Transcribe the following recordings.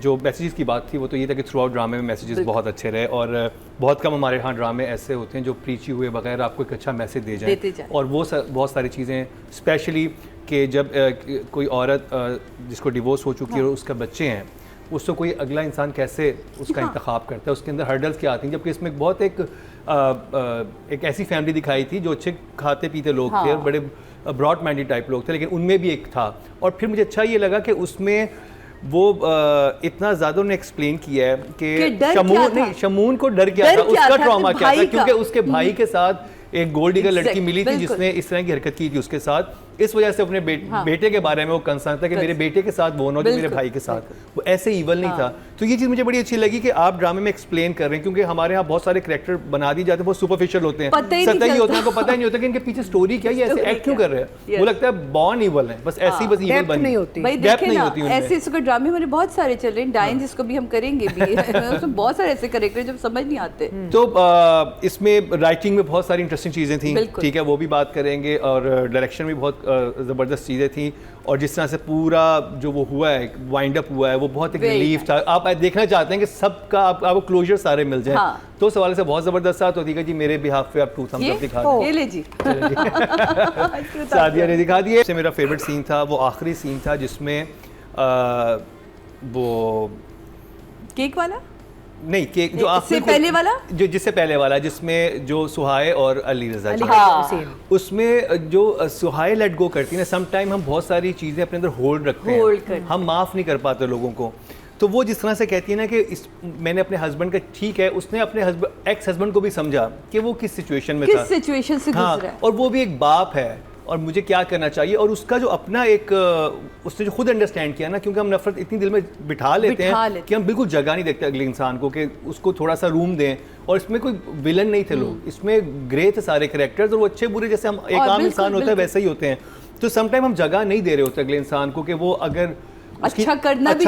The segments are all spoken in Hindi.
जो मैसेजेस की बात थी वो तो ये था कि थ्रू आउट ड्रामे में मैसेजेस बहुत अच्छे रहे, और बहुत कम हमारे यहाँ ड्रामे ऐसे होते हैं जो प्रीची हुए बगैर आपको एक अच्छा मैसेज दे जाए। और वो बहुत सारी चीज़ें स्पेशली कि जब कोई औरत जिसको डिवोर्स हो चुकी है और उसका बच्चे हैं, उसको कोई अगला इंसान कैसे उसका इंतखाब करता है, उसके अंदर हर्डल्स क्या आती हैं, जबकि इसमें बहुत एक ऐसी फैमिली दिखाई थी जो अच्छे खाते पीते लोग थे और बड़े ब्रॉड माइंडेड टाइप लोग थे, लेकिन उनमें भी एक था। और फिर मुझे अच्छा ये लगा कि उसमें वो इतना ज़्यादा उन्होंने एक्सप्लेन किया है कि शमून को डर क्या था, उसका ट्रॉमा क्या था, क्योंकि उसके भाई के साथ एक गोल्ड डिगर लड़की मिली थी जिसने इस तरह की हरकत की थी उसके साथ, इस वजह से अपने बेटे के बारे में वो कंसर्न था कि मेरे बेटे के साथ वो ना हो मेरे भाई के साथ, वो ऐसे ईवल नहीं था। तो ये चीज़ मुझे बड़ी अच्छी लगी कि आप ड्रामे में एक्सप्लेन कर रहे हैं, क्योंकि हमारे यहाँ बहुत सारे कैरेक्टर बना दिए जाते हैं, बहुत सुपरफिशियल होते हैं, सतही होते हैं, को पता ही नहीं होता कि इनके पीछे स्टोरी क्या है, ये ऐसे एक्ट क्यों कर रहे हैं। वो लगता है बॉर्न ईवल है, बस ऐसी बस ईवल बन नहीं होती, डेप्थ नहीं होती। ऐसे इसके ड्रामे हमारे बहुत सारे चल रहे हैं, डाइन जिसको भी हम करेंगे भी, उसमें बहुत सारे ऐसे कैरेक्टर जब समझ नहीं आते। तो इसमें राइटिंग में बहुत सारी इंटरेस्टिंग चीज़ें थी, ठीक है, वो भी बात करेंगे, और डायरेक्शन भी बहुत ज़बरदस्त चीज़ें थी, और जिस तरह से पूरा जो वो हुआ है वाइंड अप हुआ है वो बहुत एक रिलीफ था। आप देखना चाहते हैं कि सबका आपको क्लोजर सारे मिल जाए। तो सवाल से बहुत ज़बरदस्त था। तो ठीक है जी, मेरे बिहाफ पे आप 2 थम्स अप दिखा दो। ये ले जी। सादिया ने दिखा दिए। मेरा फेवरेट सीन था वो आखिरी सीन था जिसमें वो केक वाला नहीं, केक जो आपसे पहले वाला, जो जिससे पहले वाला, जिसमें जो सुहाए और अली रज़ा उसमें जो सुहाए लेट गो करती है ना, सम टाइम हम बहुत सारी चीज़ें अपने अंदर होल्ड रखते हैं, हम माफ़ नहीं कर पाते लोगों को। तो वो जिस तरह से कहती है ना कि मैंने अपने हस्बैंड का, ठीक है, उसने अपने एक्स हस्बैंड को भी समझा कि वो किस सिचुएशन में था, किस सिचुएशन से गुजरा है, और वो भी एक बाप है और मुझे क्या करना चाहिए, और उसका जो अपना एक उसने जो खुद अंडरस्टैंड किया ना, क्योंकि हम नफरत इतनी दिल में बिठा लेते हैं कि हम बिल्कुल जगह नहीं देखते अगले इंसान को कि उसको थोड़ा सा रूम दें। और इसमें कोई विलन नहीं थे लोग, इसमें ग्रे थे सारे कैरेक्टर्स, और वो अच्छे बुरे जैसे हम एक आम इंसान होता है वैसे ही होते हैं। तो समटाइम हम जगह नहीं दे रहे होते अगले इंसान को कि वो अगर अच्छा करना भी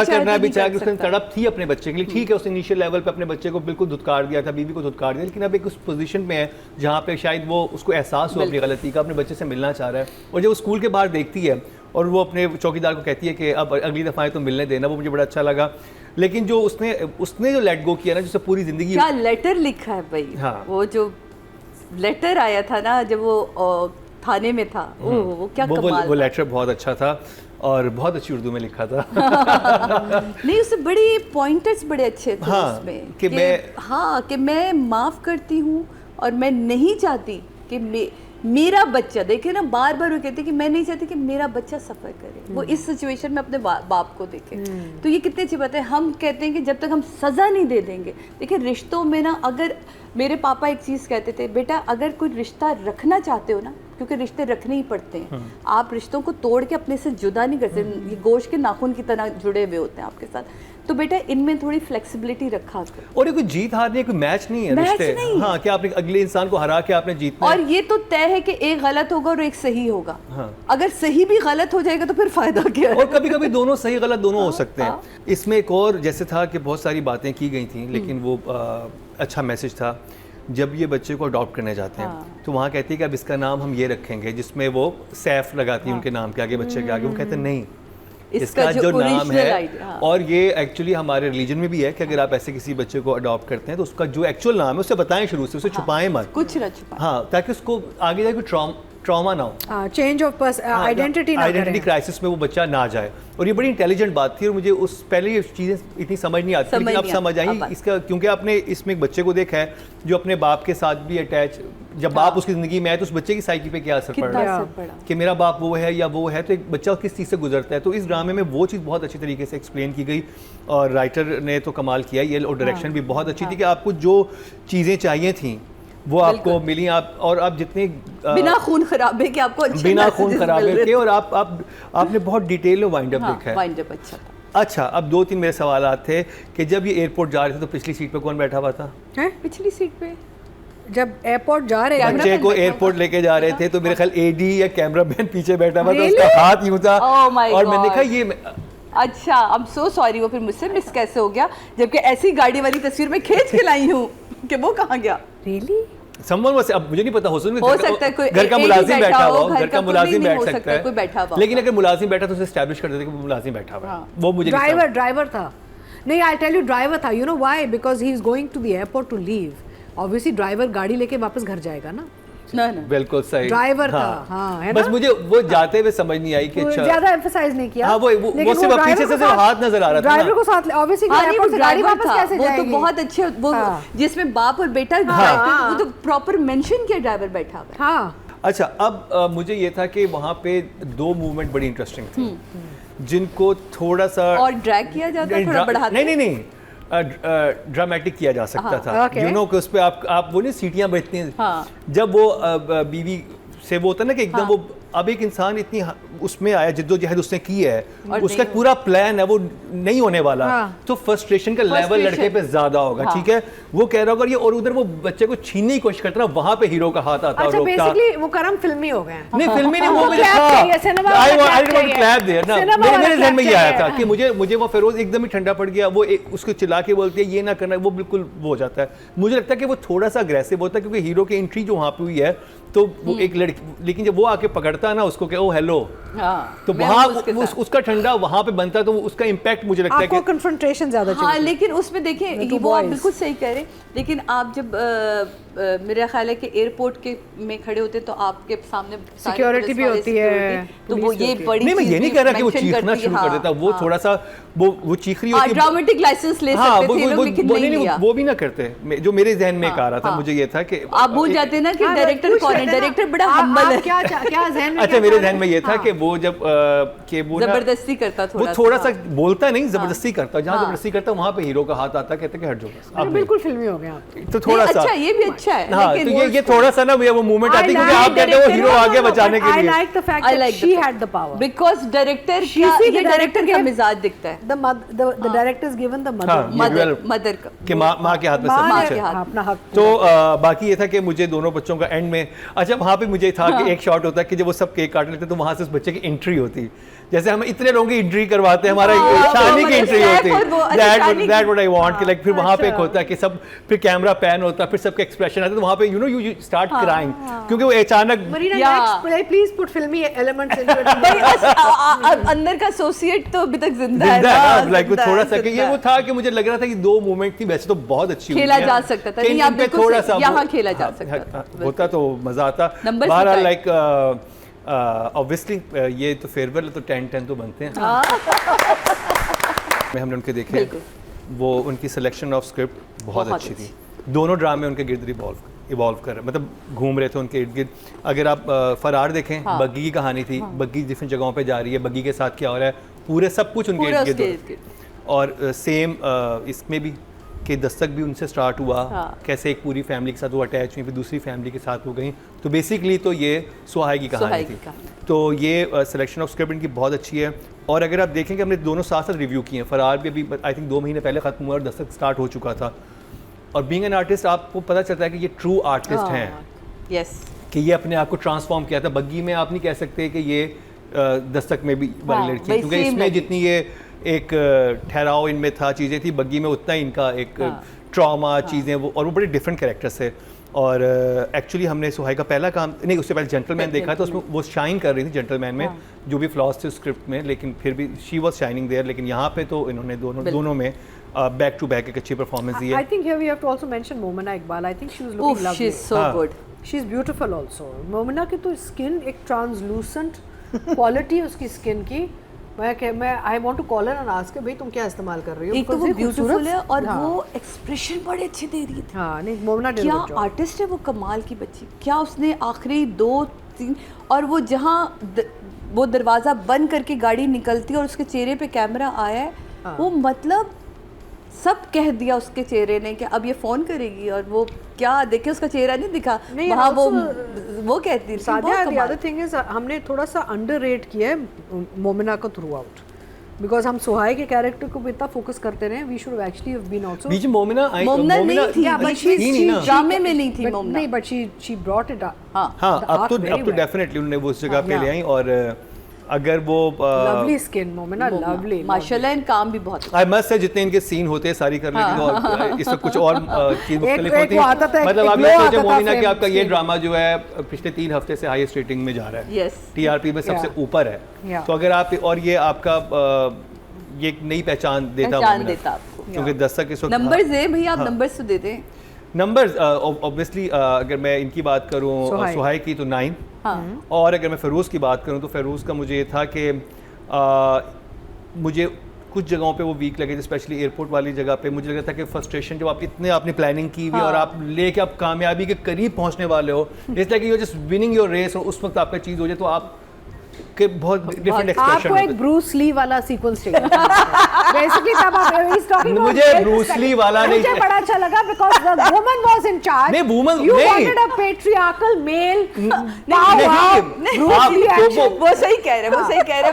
चाहे, उसने तड़प थी अपने बच्चे के लिए, ठीक है, उसने इनिशियल लेवल पे अपने बच्चे को बिल्कुल धुतकार दिया था, बीवी को धुतकार दिया, लेकिन अब एक उस पोजीशन में है जहाँ पे शायद वो उसको एहसास हुआ अपनी गलती का, अपने बच्चे से मिलना चाह रहा है। और जब वो स्कूल के बाहर देखती है और वो अपने चौकीदार को कहती है कि अब अगली दफ़ा तो मिलने देना, वो मुझे बड़ा अच्छा लगा। लेकिन जो उसने जो लेट गो किया ना, जिससे पूरी जिंदगी, क्या लेटर लिखा है भाई। हाँ। वो जो लेटर आया था ना जब वो थाने में था, वो क्या कमाल, वो लेटर बहुत अच्छा था और बहुत अच्छी उर्दू में लिखा था। नहीं, उससे बड़ी पॉइंटर्स बड़े अच्छे थे उसमें कि मैं माफ़ करती हूँ और मैं नहीं चाहती कि मेरा बच्चा, देखे ना, बार बार वो कहते कि मैं नहीं चाहती कि मेरा बच्चा सफ़र करे, वो इस सिचुएशन में अपने बाप को देखे। तो ये कितनी अच्छी बात है। हम कहते हैं कि जब तक हम सज़ा नहीं दे देंगे, देखिए रिश्तों में ना, अगर मेरे पापा एक चीज़ कहते थे, बेटा अगर कोई रिश्ता रखना चाहते हो ना, क्योंकि रिश्ते रखने ही पड़ते हैं, आप रिश्तों को तोड़ के अपने से जुदा नहीं कर सकते, ये गोश्त के नाखून की तरह जुड़े हुए होते हैं आपके साथ, तो बेटा इनमें थोड़ी फ्लेक्सिबिलिटी रखा करो। और ये कोई जीत हार नहीं, कोई मैच नहीं है रिश्ते। हाँ, कि आपने अगले इंसान को हरा के आपने जीतना, और ये तो तय है कि एक गलत होगा और एक सही होगा। हाँ। अगर सही भी गलत हो जाएगा तो फिर फायदा क्या है। और कभी कभी दोनों सही गलत दोनों हो सकते हैं। इसमें एक और जैसे था कि बहुत सारी बातें की गई थी, लेकिन वो अच्छा मैसेज था। जब ये बच्चे को अडॉप्ट करने जाते हैं तो वहाँ कहती है कि अब इसका नाम हम ये रखेंगे, जिसमें वो सैफ लगाती है उनके नाम के आगे, बच्चे के आगे। वो कहते हैं नहीं, इसका जो नाम है, और ये एक्चुअली हमारे रिलीजन में भी है कि अगर आप ऐसे किसी बच्चे को अडॉप्ट करते हैं तो उसका जो एक्चुअल नाम है उसे बताएं शुरू से, उसे छुपाएं मत, कुछ ना छुपाएं, हाँ, ताकि उसको आगे जाके ट्रॉमा ना हो, चेंज ऑफ आइडेंटिटी क्राइसिस में वो बच्चा ना जाए। और ये बड़ी इंटेलिजेंट बात थी, और मुझे उस पहले ये चीज़ें इतनी समझ नहीं आती, लेकिन अब समझ आई इसका, क्योंकि आपने इसमें एक बच्चे को देखा है जो अपने बाप के साथ भी अटैच, जब बाप उसकी ज़िंदगी में आए तो उस बच्चे की साइकी पे क्या असर पड़ रहा है कि मेरा बाप वो है या वो है, तो एक बच्चा किस चीज़ से गुजरता है। तो इस ड्रामे में वो चीज़ बहुत अच्छी तरीके से एक्सप्लेन की गई, और राइटर ने तो कमाल किया ये, और डायरेक्शन भी बहुत अच्छी थी कि आपको जो चीज़ें चाहिए थी वो आपको मिली, आप और आप जितने बिना खून खराबे के आपको बिना खून खराबे के, और आपने बहुत डिटेल में वाइंड अप देखा है। वाइंड अप अच्छा था। अच्छा, अब 2-3 मेरे सवाल थे कि जब ये एयरपोर्ट जा रहे थे तो पिछली सीट पे कौन बैठा हुआ था? पिछली सीट पे जब एयरपोर्ट जा रहे थे, बच्चे को एयरपोर्ट लेके जा रहे थे, तो मेरे ख्याल एडी या कैमरामैन पीछे बैठा हुआ था, उसका हाथ यूं था, और मैंने कहा ये अच्छा, आई एम सो सॉरी, वो फिर मुझसे मिस कैसे हो गया, जबकि ऐसी गाड़ी वाली तस्वीर में खींच के लाई हूँ कि वो कहाँ गया। रियली समवन वैसे, अब मुझे नहीं पता, हो सकता है कोई घर का मुलाजिम बैठा हुआ, घर का मुलाजिम बैठ सकता है, कोई बैठा हुआ, लेकिन अगर मुलाजिम बैठा तो उसे एस्टैब्लिश कर देते कि मुलाजिम बैठा हुआ है, वो मुझे ड्राइवर था, नहीं, आई टेल यू ड्राइवर था, you know why, because he is going to the airport to leave, obviously driver गाड़ी लेके वापस घर जाएगा ना। ना बिल्कुल सही ड्राइवर था, हाँ, है ना? बस मुझे वो जाते हुए समझ नहीं आई कि अच्छा ज्यादा एम्फसाइज नहीं किया। हाँ, वो सिर्फ पीछे से सिर्फ हाथ नजर आ रहा था, ड्राइवर को साथ ऑब्वियसली एयरपोर्ट से गाड़ी वापस कैसे जाएगी? वो तो बहुत अच्छे, वो जिसमें बाप और बेटा वो तो प्रॉपर मेंशन किया ड्राइवर बैठा हुआ। हाँ, अच्छा, अब मुझे ये था कि वहाँ पे 2 मूवमेंट बड़ी इंटरेस्टिंग थी जिनको थोड़ा सा और ड्रैग किया जाता, थोड़ा बढ़ाते, नहीं ड्रामेटिक किया जा सकता था, यू नो कि उस पे आप वो नहीं सीटियां बजती हैं, जब वो बीवी से वो होता है ना कि एकदम वो अब एक इंसान इतनी उसमें आया, जिद्दोजहद उसने की है, उसका पूरा प्लान है वो नहीं होने वाला, तो फ्रस्ट्रेशन का लेवल लड़के पे ज्यादा होगा, ठीक है, वो कह रहा होगा ये, और उधर वो बच्चे को छीनने की कोशिश करता है, वहां पे हीरो का हाथ आता है, अच्छा, बेसिकली वो करम फिल्मी हो गए। नहीं फिल्मी नहीं, वो मुझे क्लैप दे ना, मेरे ध्यान में ये आया था कि मुझे वो फिरोज एकदम ही ठंडा पड़ गया, वो उसको चिल्ला के बोलती है ये ना करना, वो बिल्कुल वो हो जाता है। मुझे लगता है कि वो थोड़ा सा अग्रेसिव होता है क्योंकि हीरो की एंट्री जो वहाँ पे हुई है, तो वो एक लड़की, लेकिन जब वो आके पकड़ता है ना उसको कि ओ हेलो, तो वहाँ उसका ठंडा वहाँ पे बनता है, तो उसका इम्पैक्ट मुझे लगता है कि कन्फ्रंटेशन ज्यादा चाहिए। हाँ, लेकिन उसमें देखिए वो आप बिल्कुल सही कह रहे, लेकिन आप जब मेरा ख्याल है कि एयरपोर्ट के में खड़े होते हैं तो आपके सामने सिक्योरिटी भी होती है, तो वो ये बड़ी नहीं, मैं ये नहीं कह रहा कि वो चीखना शुरू कर देता, वो थोड़ा सा वो चीख रही होती है, ड्रामेटिक लाइसेंस ले सकते थे लोग, लेकिन नहीं लिया, वो भी ना करते, जो मेरे ज़हन में आ रहा था मुझे ये था कि आप भूल जाते हैं ना कि डायरेक्टर कौन है, डायरेक्टर बड़ा हम्बल है, क्या ज़हन में, अच्छा मेरे ध्यान में ये था कि वो जब कि वो जबरदस्ती करता, थोड़ा सा बोलता नहीं, जबरदस्ती करता, जहाँ जबरदस्ती करता वहाँ पे हीरो का हाथ आता, कहते कि हट जाओ, बिल्कुल फिल्मी हो गया, तो थोड़ा सा अच्छा, ये भी अच्छा है, हाँ, तो ये थोड़ा सा ना वो मूवमेंट आती है क्योंकि आप कहते हो हीरो आगे बचाने के लिए। I like the fact that she had the power because director का मिजाज दिखता है, the director is given the mother का कि माँ के हाथ में सब कुछ है, अपना हक। तो बाकी ये था कि मुझे दोनों बच्चों का एंड में, अच्छा वहाँ पे मुझे था कि एक शॉट होता है कि जब वो सब केक काट लेते तो वहाँ से उस बच्चे की एंट्री होती, जैसे हम इतने लोगों की एंट्री करवाते हैं, हमारा शानी की एंट्री होती है, दैट व्हाट आई वांट, कि लाइक फिर वहाँ पे एक होता है कि सब, फिर कैमरा पैन होता है, फिर सबके एक्सप्रेशन आते हैं, तो वहाँ पे you know you start crying, क्योंकि वो अचानक प्लीज पुट फिल्मी एलिमेंट्स इनटू इट, अंदर का एसोसिएट तो अभी तक जिंदा है, लाइक थोड़ा सा कि ये वो था कि मुझे लग रहा था कि 2 मूवमेंट थी, वैसे तो बहुत अच्छी खेला जा सकता था, नहीं आप बिल्कुल थोड़ा सा यहाँ खेला जा सकता होता तो मजा आता, बहरहाल लाइक ऑब्वियसली ये तो फेयरवेल है तो 10 तो बनते हैं, में हमने उनके देखे, वो उनकी सिलेक्शन ऑफ स्क्रिप्ट बहुत अच्छी थी, दोनों ड्रामे उनके गिर्द इवॉल्व कर रहे, मतलब घूम रहे थे उनके इर्द गिर्द। अगर आप फरार देखें, बग्गी की कहानी थी, बग्गी डिफरेंट जगहों पे जा रही है, बग्गी के साथ क्या हो रहा है, पूरे सब कुछ उनके इर्द गिर्द, और सेम इसमें भी कि दस्तक भी उनसे स्टार्ट हुआ, कैसे एक पूरी फैमिली के साथ वो अटैच हुई, फिर दूसरी फैमिली के साथ हो गई, तो बेसिकली तो ये सुहाई की कहानी थी, तो ये सिलेक्शन ऑफ स्क्रिप्ट इनकी बहुत अच्छी है। और अगर आप देखें कि हमने दोनों साथ साथ रिव्यू किए हैं, फरार भी अभी आई थिंक 2 महीने पहले ख़त्म हुआ और दस्तक स्टार्ट हो चुका था, और बीइंग एन आर्टिस्ट आपको पता चलता है कि ये ट्रू आर्टिस्ट हैं, यस, कि ये अपने आप को ट्रांसफॉर्म किया था। बग्गी में आप नहीं कह सकते कि ये दस्तक में भी वाली लड़की, क्योंकि इसमें जितनी ये एक ठहराव इनमें था, चीज़ें थी, बग्गी में उतना इनका एक ट्रॉमा चीज़ें वो, और वो बड़े डिफरेंट कैरेक्टर्स थे। और एक्चुअली हमने सुहाई का पहला काम नहीं, उससे पहले जेंटलमैन देखा था, उसमें वो शाइन कर रही थी जेंटलमैन में, जो भी फ्लॉज थे स्क्रिप्ट में, लेकिन फिर भी शी वाज शाइनिंग देयर, लेकिन यहाँ पे तो इन्होंने दोनों में बैक टू बैक एक अच्छी परफॉर्मेंस दी है। I think here we have to also mention Momina Iqbal, I think she was looking lovely, she is so good, she is beautiful also. Momina की तो स्किन एक ट्रांसलूसेंट क्वालिटी उसकी स्किन की, मैं I want to call her and ask भाई तुम क्या इस्तेमाल कर रही हो, एक तो वो ब्यूटीफुल है और वो एक्सप्रेशन बड़े अच्छे दे रही थी। हाँ, नहीं मोमिना क्या आर्टिस्ट है वो, कमाल की बच्ची, क्या उसने आखिरी 2-3 और वो जहाँ वो दरवाज़ा बंद करके गाड़ी निकलती है और उसके चेहरे पे कैमरा आया है, वो मतलब सब कह दिया उसके चेहरे ने कि अब ये फ़ोन करेगी, और वो क्या देखे उसका चेहरा नहीं दिखा वहाँ, वो कहती थी Sadia. The other thing is हमने थोड़ा सा अंडररेट किया है मोमिना को थ्रू आउट, बिकॉज हम सुहाई के कैरेक्टर को इतना फोकस करते रहे, we should actually have been also. बीच मोमिना नहीं थी, ड्रामे में नहीं थी मोमिना, नहीं, बट शी ब्रॉट इट। हां, अब तो डेफिनेटली उन्होंने वो उस जगह पे ले आई, और अगर वो लवली स्किन मोमिना, लवली माशाल्लाह, इन काम भी बहुत आई मस्ट से जितने इनके सीन होते हैं सारी कर लेती हैं, और इसमें कुछ और चीज मुख्तलिफ होती है, मतलब आप ये सोचें मोमिना कि आपका ये ड्रामा जो है पिछले 3 हफ्ते से हाईएस्ट रेटिंग में जा रहा है, यस, टीआरपी में सबसे ऊपर है, तो अगर आप, और ये आपका ये एक नई पहचान देता आपको, क्योंकि दस्तक इस वक्त नंबर्स दे भैया, आप नंबर्स तो दे दें। नंबर्स ऑब्वियसली अगर मैं इनकी बात करूं सुहाई की तो 9, और अगर मैं फ़ेरूज़ की बात करूं तो फ़ेरूज़ का मुझे ये था कि मुझे कुछ जगहों पे वो वीक लगे थे, स्पेशली एयरपोर्ट वाली जगह पे मुझे लगा था कि फ्रस्ट्रेशन, जब आप इतने आपने प्लानिंग की हुई और आप लेके आप कामयाबी के करीब पहुंचने वाले हो, इसलिए कि you just winning your race, और उस वक्त आपका चीज़ हो जाए तो आप के बहुत डिफरेंट एक्सप्रेशन। आपको एक ब्रूस ली वाला सीक्वेंस चाहिए बेसिकली, तब आप इस टॉकिंग मुझे ब्रूस ली वाला नहीं, मुझे बड़ा अच्छा लगा because the woman was in charge. नहीं, वुमन यू नहीं, वांटेड अ पेट्रियार्कल मेल, वो सही कह रहे हैं,